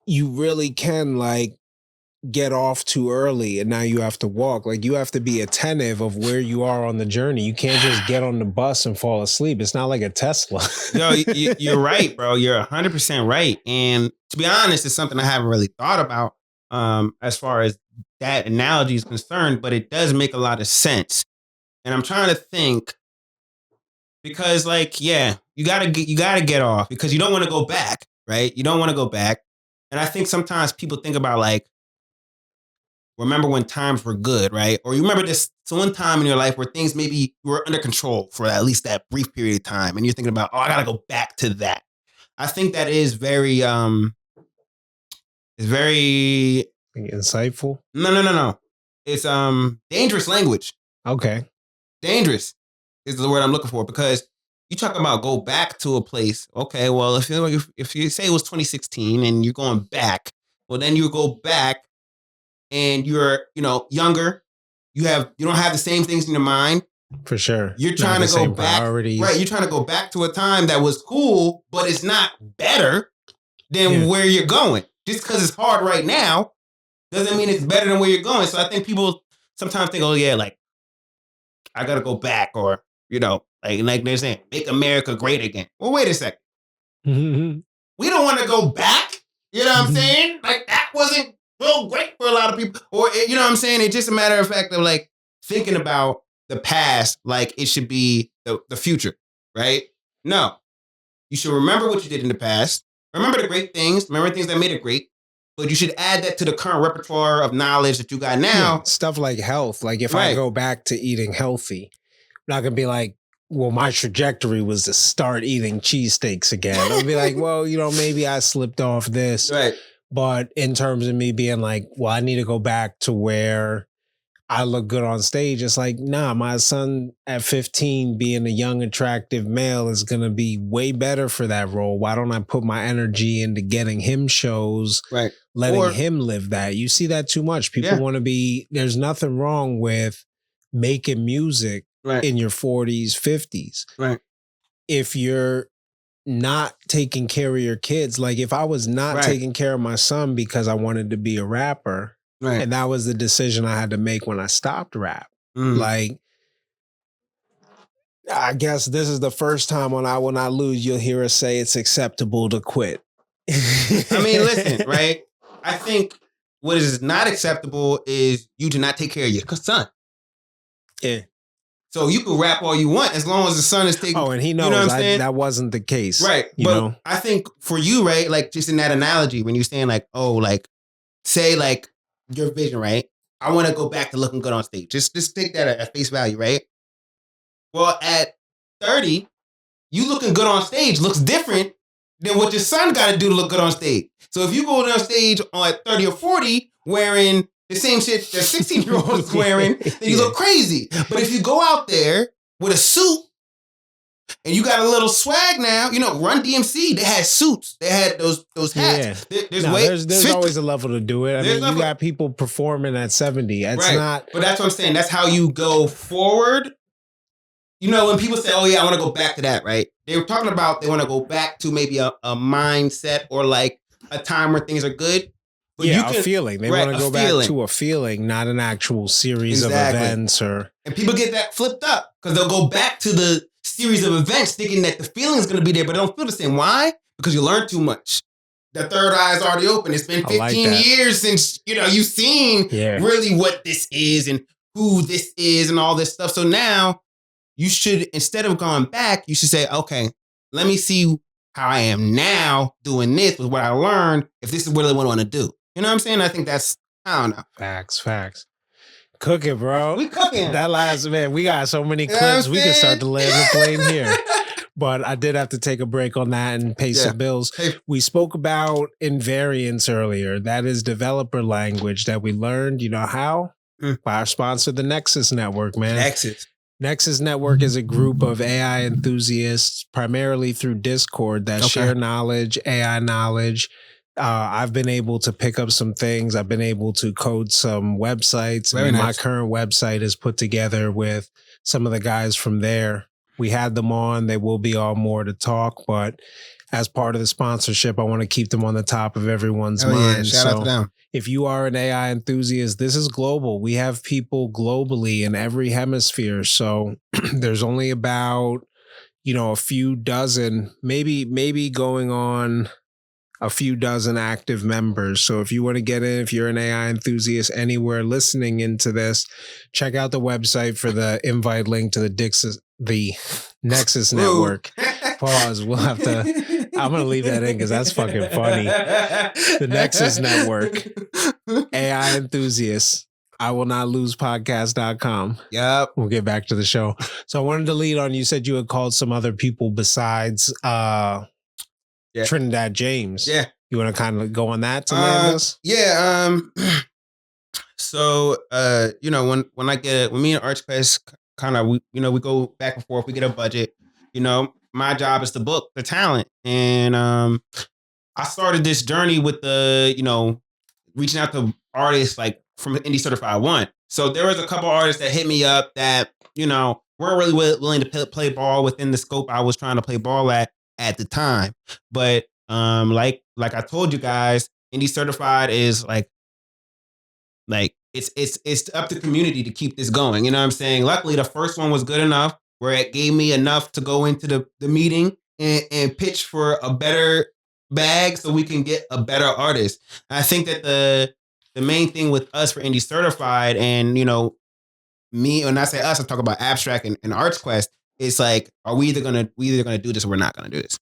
you really can like get off too early and now you have to walk. Like you have to be attentive of where you are on the journey. You can't just get on the bus and fall asleep. It's not like a Tesla. No, you're right, bro. You're 100% right. And to be honest, it's something I haven't really thought about as far as that analogy is concerned, but it does make a lot of sense. And I'm trying to think because like, yeah, you gotta get off because you don't want to go back, right? You don't want to go back. And I think sometimes people think about like, remember when times were good, right? Or you remember this one time in your life where things maybe were under control for at least that brief period of time. And you're thinking about, I gotta go back to that. I think that is very, Insightful. No. It's dangerous language. Okay. Dangerous is the word I'm looking for because you talk about go back to a place. Okay, well, if you say it was 2016 and you're going back, well, then you go back and you're, younger. You don't have the same things in your mind. For sure. You're trying to go back. Priorities. Right. You're trying to go back to a time that was cool, but it's not better than where you're going. Just because it's hard right now doesn't mean it's better than where you're going. So I think people sometimes think, oh yeah, like I gotta go back, or like they're saying, make America great again. Well, wait a second. We don't want to go back. You know what I'm saying? Like that wasn't real great for a lot of people. Or you know what I'm saying? It's just a matter of fact of like thinking about the past like it should be the future, right? No. You should remember what you did in the past. Remember the great things. Remember things that made it great. But you should add that to the current repertoire of knowledge that you got now. Yeah, stuff like health. Like if I go back to eating healthy, I'm not going to be like, well, my trajectory was to start eating cheesesteaks again. I'll be like, well, maybe I slipped off this. Right. But in terms of me being like, well, I need to go back to where I look good on stage. It's like, nah, my son at 15 being a young, attractive male is going to be way better for that role. Why don't I put my energy into getting him shows, right? Letting him live that. You see that too much. People want to be, there's nothing wrong with making music in your 40s, 50s. Right. If you're not taking care of your kids, like if I was not taking care of my son because I wanted to be a rapper, and that was the decision I had to make when I stopped rap. Like, I guess this is the first time when I Will Not Lose, you'll hear us say it's acceptable to quit. I mean, listen, right? I think what is not acceptable is you to not take care of your son. Yeah. So you can rap all you want as long as the son is taking. Oh, and he knows that wasn't the case. Right. But I think for you, right, like just in that analogy, when you're saying like, oh, like, say like your vision, right? I want to go back to looking good on stage. Just take that at face value, right? Well, at 30, you looking good on stage looks different than what your son got to do to look good on stage. So if you go on stage at 30 or 40 wearing the same shit that 16-year-olds wearing, then you look crazy. But if you go out there with a suit and you got a little swag now, Run DMC, they had suits. They had those hats. Yeah. There's always a level to do it. I mean, you got people performing at 70. It's not. But that's what I'm saying. That's how you go forward. When people say, oh, yeah, I want to go back to that, right? They were talking about they want to go back to maybe a mindset or like a time where things are good. But a feeling. They want to go back to a feeling, not an actual series of events. And people get that flipped up because they'll go back to the series of events thinking that the feeling is going to be there, but they don't feel the same. Why? Because you learn too much. the third eye is already open. It's been 15 years since, you've seen really what this is and who this is and all this stuff. So now you should, instead of going back, you should say, okay, let me see how I am now doing this with what I learned, if this is really what I want to do. You know what I'm saying? I think that's, I don't know. Facts. Cooking, bro. We cooking. That last, man, we got so many clips. We can start to land the plane here. But I did have to take a break on that and pay some bills. Hey. We spoke about invariance earlier. That is developer language that we learned. You know how? By our sponsor, the Nexus Network, man. Nexus Network is a group of AI enthusiasts, primarily through Discord, that share knowledge, AI knowledge. I've been able to pick up some things. I've been able to code some websites. My current website is put together with some of the guys from there. We had them on. They will be on more to talk, but as part of the sponsorship, I want to keep them on the top of everyone's mind. Shout out to them. If you are an AI enthusiast, this is global. We have people globally in every hemisphere. So there's only about, a few dozen, maybe going on a few dozen active members. So if you want to get in, if you're an AI enthusiast anywhere listening into this, check out the website for the invite link to the Nexus Network. Pause. We'll have to, I'm going to leave that in because that's fucking funny. The Nexus Network. AI enthusiasts. I will not lose podcast.com. Yep. We'll get back to the show. So I wanted to lead on, you said you had called some other people besides, Trinidad James. Yeah. You want to kind of go on that to land us? Yeah. So, when me and ArchQuest kind of, we go back and forth, we get a budget, my job is to book the talent. And I started this journey with reaching out to artists like from Indie Certified 1. So there was a couple artists that hit me up that, weren't really willing to play ball within the scope I was trying to play ball at the time. But like I told you guys, Indie Certified is like it's up to community to keep this going. You know what I'm saying? Luckily, the first one was good enough where it gave me enough to go into the meeting and pitch for a better bag so we can get a better artist. I think that the main thing with us for Indie Certified and, me, when I say us, I talk about Abstract and ArchQuest. It's like, are we either gonna do this or we're not gonna do this?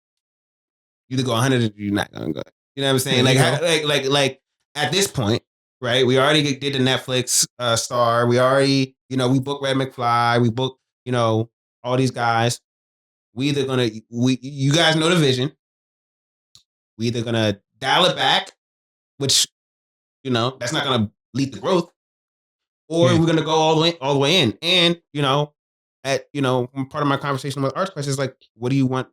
You either go 100 or you're not gonna go. You know what I'm saying? Like at this point, right? We already did the Netflix star. We already, we booked Red McFly. We booked, all these guys. You guys know the vision. We either gonna dial it back, which, that's not gonna lead to growth, or we're gonna go all the way in. And, part of my conversation with ArchQuest is like, what do you want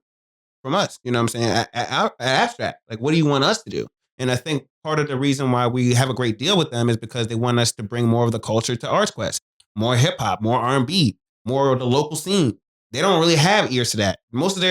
from us? You know what I'm saying? At Abstract, like, what do you want us to do? And I think part of the reason why we have a great deal with them is because they want us to bring more of the culture to ArchQuest, more hip hop, more R&B, more of the local scene. They don't really have ears to that. Most of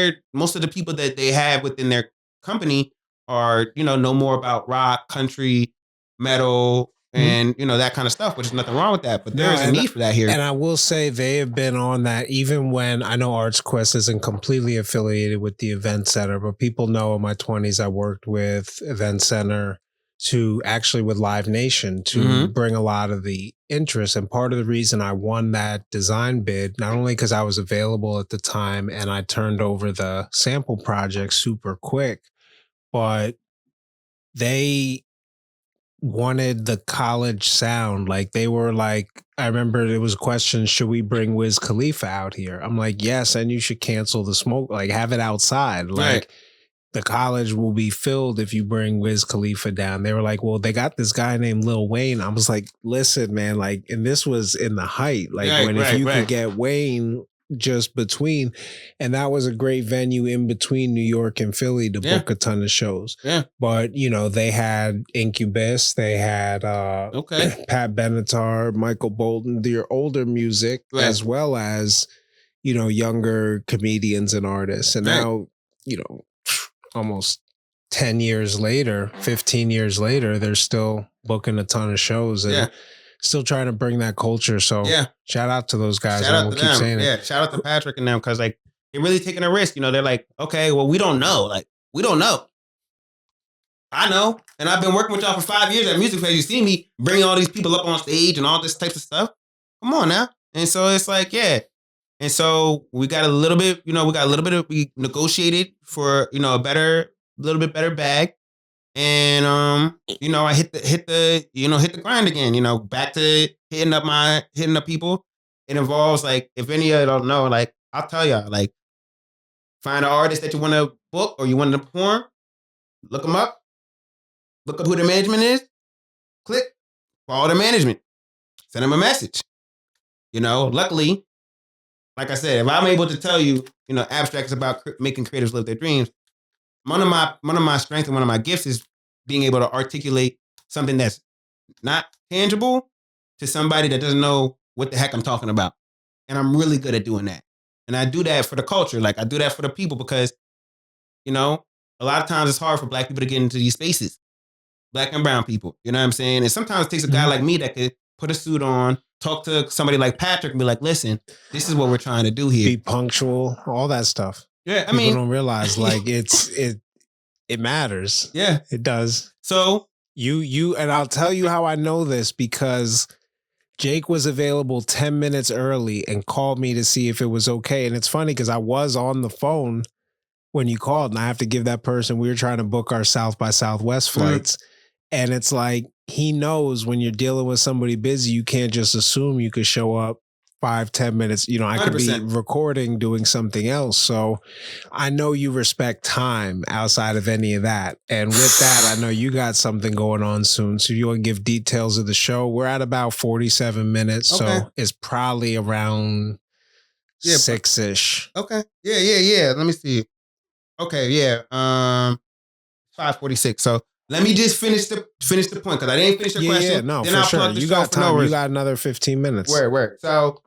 the people that they have within their company are, know more about rock, country, metal, and that kind of stuff, which is nothing wrong with that, but there is a need for that here. And I will say they have been on that even when I know ArchQuest isn't completely affiliated with the Event Center, but people know in my 20s I worked with Event Center to actually with Live Nation to bring a lot of the interest. And part of the reason I won that design bid, not only because I was available at the time and I turned over the sample project super quick, but they wanted the college sound. Like they were like, I remember there was questions, should we bring Wiz Khalifa out here? I'm like, yes, and you should cancel the smoke, like have it outside. Like the college will be filled if you bring Wiz Khalifa down. They were like, well, they got this guy named Lil Wayne. I was like, listen, man, like, and this was in the height, like if you could get Wayne just between, and that was a great venue in between New York and Philly to book a ton of shows. But they had Incubus, they had Pat Benatar, Michael Bolton, their older music, as well as younger comedians and artists. And now almost 10 years later, 15 years later, they're still booking a ton of shows and still trying to bring that culture. So shout out to those guys. Shout out we'll to keep them. saying it. Shout out to Patrick and them, because like they're really taking a risk. They're like, okay, well, we don't know. Like, we don't know. I know. And I've been working with y'all for 5 years at Music Fest. You see me bringing all these people up on stage and all this types of stuff. Come on now. And so it's like, yeah. And so we got a little bit, we negotiated for, a little bit better bag. And I hit the grind again, back to hitting up people. It involves, like, if any of you don't know, like, I'll tell y'all, like, find an artist that you want to book or you want to perform, look them up, look up who the management is, click, follow the management, send them a message. Luckily, like I said, if I'm able to tell you, abstract is about making creatives live their dreams. One of my strengths and one of my gifts is being able to articulate something that's not tangible to somebody that doesn't know what the heck I'm talking about. And I'm really good at doing that. And I do that for the culture. Like, I do that for the people because, a lot of times it's hard for Black people to get into these spaces. Black and brown people. You know what I'm saying? And sometimes it takes a guy like me that could put a suit on, talk to somebody like Patrick and be like, listen, this is what we're trying to do here. Be punctual, all that stuff. Yeah, People don't realize, like, it matters. Yeah. It does. So and I'll tell you how I know this, because Jake was available 10 minutes early and called me to see if it was okay. And it's funny because I was on the phone when you called, and I have to give that person, we were trying to book our South by Southwest flights. And it's like, he knows when you're dealing with somebody busy, you can't just assume you could show up 5-10 minutes. I could be 100%. recording, doing something else. So I know you respect time outside of any of that. And with that, I know you got something going on soon. So you want to give details of the show? We're at about 47 minutes. Okay. So it's probably around 6-ish. Okay. Yeah. Let me see. Okay. Yeah. 5:46. So let me just finish the point, because I didn't finish your question. Yeah, no, then for I'll sure. plug the You show got for time. no You got another 15 minutes. Word. So,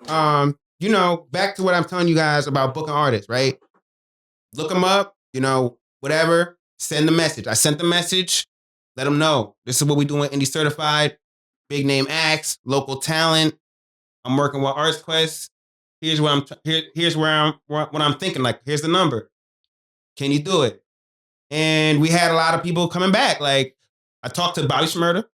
back to what I'm telling you guys about booking artists, right? Look them up, whatever. Send the message. I sent the message. Let them know. This is what we doing. Indie certified, big name acts, local talent. I'm working with Arts Quest. Here's what I'm thinking. Like, here's the number. Can you do it? And we had a lot of people coming back. Like, I talked to Bobby Shmurda,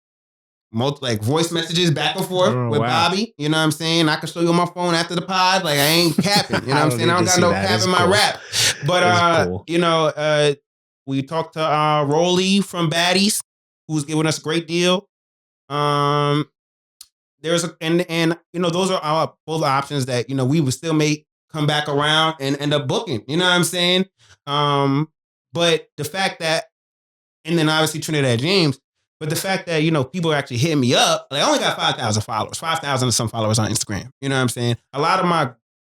like voice messages back and forth with Bobby. You know what I'm saying? I can show you on my phone after the pod. Like, I ain't capping. You know what I'm saying? I don't got no cap in my rap. But, we talked to Rolly from Baddies, who's giving us a great deal. Those are both options that, we would still come back around and end up booking. You know what I'm saying? But the fact that, and then obviously Trinidad James, but the fact that, people are actually hitting me up, like, I only got 5,000 followers, 5,000 and some followers on Instagram. You know what I'm saying? A lot of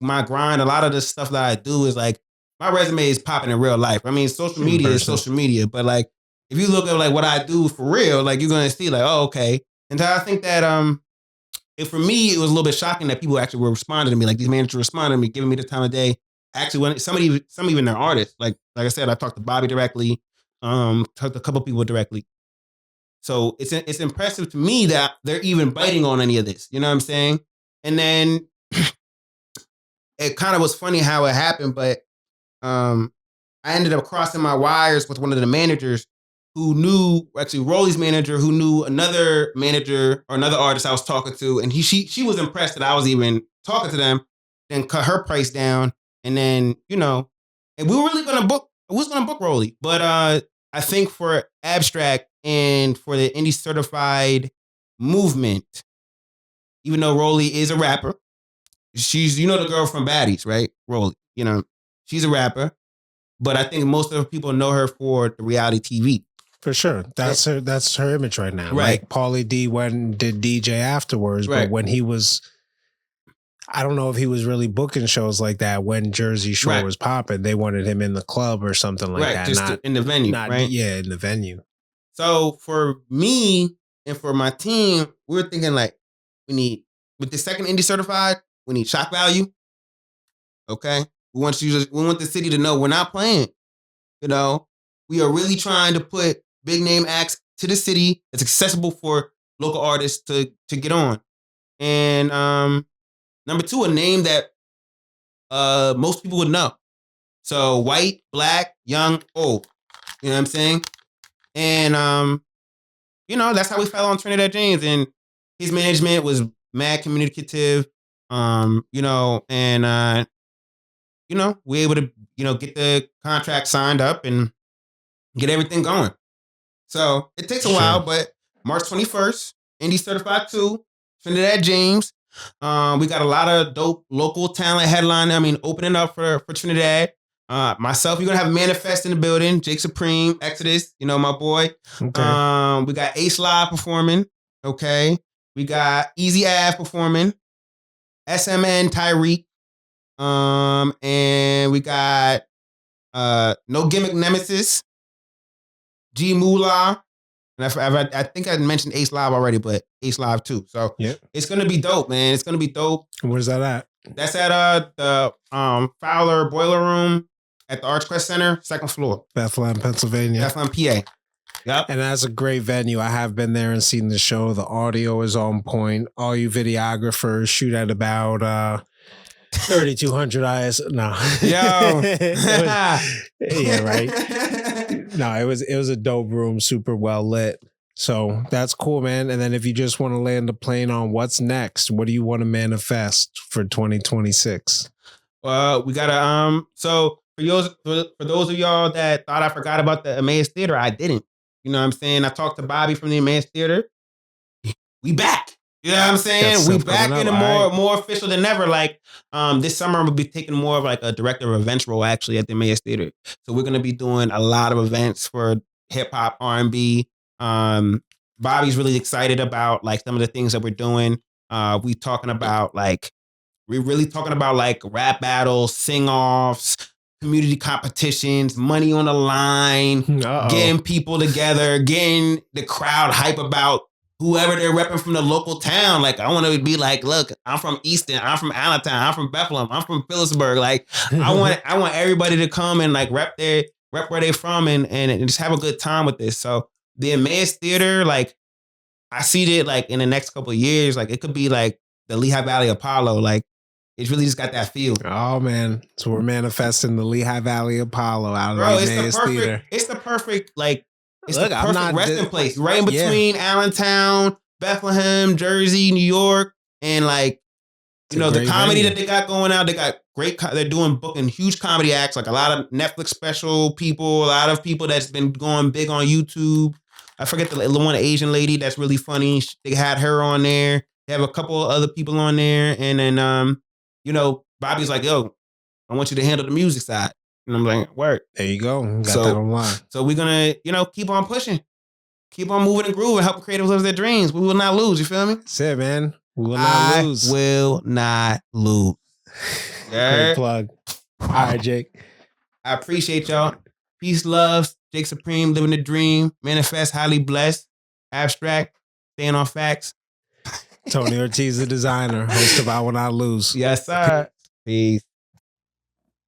my grind, a lot of the stuff that I do is like, my resume is popping in real life. I mean, social media is social media, but like, if you look at like what I do for real, like, you're going to see like, oh, okay. And so I think that, for me, it was a little bit shocking that people actually were responding to me. Like, these managers responded to me, giving me the time of day. Actually, when some even their artists, like I said, I talked to Bobby directly, talked to a couple people directly. So it's impressive to me that they're even biting on any of this. You know what I'm saying? And then it kind of was funny how it happened, but I ended up crossing my wires with one of the managers who knew, actually Rolly's manager, who knew another manager or another artist I was talking to, and she was impressed that I was even talking to them, then cut her price down. And then, and we were really going to book, Rolly. But I think for abstract and for the indie certified movement, even though Rolly is a rapper, she's, the girl from Baddies, right? Rolly, she's a rapper. But I think most of the people know her for the reality TV. For sure. That's her image right now. Right. Like, Pauly D went and did DJ afterwards, right. But when he was, I don't know if he was really booking shows like that when Jersey Shore was popping. They wanted him in the club or something like that. Just in the venue, right? Yeah, in the venue. So for me and for my team, we were thinking like, with the second indie certified, we need shock value. Okay? We want the city to know we're not playing. We are really trying to put big name acts to the city. It's accessible for local artists to get on. And number two, a name that most people would know. So white, black, young, old. You know what I'm saying? And that's how we fell on Trinidad James. And his management was mad communicative. And we able to, get the contract signed up and get everything going. So it takes a while, but March 21st, Indy Certified 2, Trinidad James. We got a lot of dope local talent opening up for Trinidad. Myself, you're gonna have Manifest in the building, Jake Supreme, Exodus, my boy. Okay. We got Ace Live performing. Okay. We got Easy Ave performing. SMN Tyreek. And we got No Gimmick Nemesis, G Moolah. And I think I mentioned Ace Live already, but Ace Live too. So It's gonna be dope, man. It's gonna be dope. Where's that at? That's at the Fowler Boiler Room at the Archcrest Center, 2nd floor. Bethlehem, Pennsylvania. Bethlehem, PA. Yep. And that's a great venue. I have been there and seen the show. The audio is on point. All you videographers shoot at about 3,200 ISO. No. Yo. Yeah, right. No, it was a dope room, super well lit. So that's cool, man. And then if you just want to land the plane on what's next, what do you want to manifest for 2026? We gotta so for those of y'all that thought I forgot about the Emmaus Theater, I didn't. You know what I'm saying? I talked to Bobby from the Emmaus Theater. We back. You know what I'm saying? We back in a more official than ever. Like this summer, we'll be taking more of like a director of events role actually at the Emmaus Theater. So we're gonna be doing a lot of events for hip hop, R&B. Bobby's really excited about like some of the things that we're doing. We're really talking about like rap battles, sing-offs, community competitions, money on the line, getting people together, getting the crowd hype about whoever they're repping from the local town. Like, I want to be like, look, I'm from Easton, I'm from Allentown, I'm from Bethlehem, I'm from Phillipsburg. Like, I want everybody to come and like rep where they're from and just have a good time with this. So the Emmaus Theater, like, I see it like in the next couple of years, like it could be like the Lehigh Valley Apollo. Like, it's really just got that feel. Oh man, so we're manifesting the Lehigh Valley Apollo out of the Emmaus Theater. It's the perfect like. It's the perfect resting place, right in between Allentown, Bethlehem, Jersey, New York, and like, the comedy that they got going out. They got they're booking huge comedy acts, like a lot of Netflix special people, a lot of people that's been going big on YouTube. I forget the one Asian lady that's really funny. They had her on there. They have a couple of other people on there. And then, Bobby's like, yo, I want you to handle the music side. And I'm like, word. There you go. Got that online. So we're going to, keep on pushing. Keep on moving and grooving, helping creatives live their dreams. We will not lose. You feel me? That's it, man. We will not lose. Will not lose. Great plug. All right, Jake. I appreciate y'all. Peace, love. Jake Supreme, living the dream. Manifest, highly blessed. Abstract, staying on facts. Tony Ortiz, the designer, host of I Will Not Lose. Yes, sir. Peace.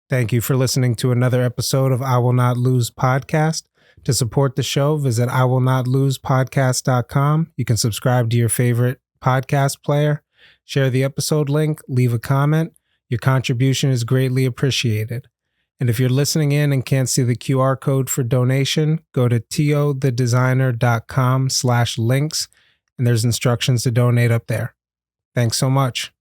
Thank you for listening to another episode of I Will Not Lose podcast. To support the show, visit iwillnotlosepodcast.com. You can subscribe to your favorite podcast player, share the episode link, leave a comment. Your contribution is greatly appreciated. And if you're listening in and can't see the QR code for donation, go to tothedesigner.com/links, and there's instructions to donate up there. Thanks so much.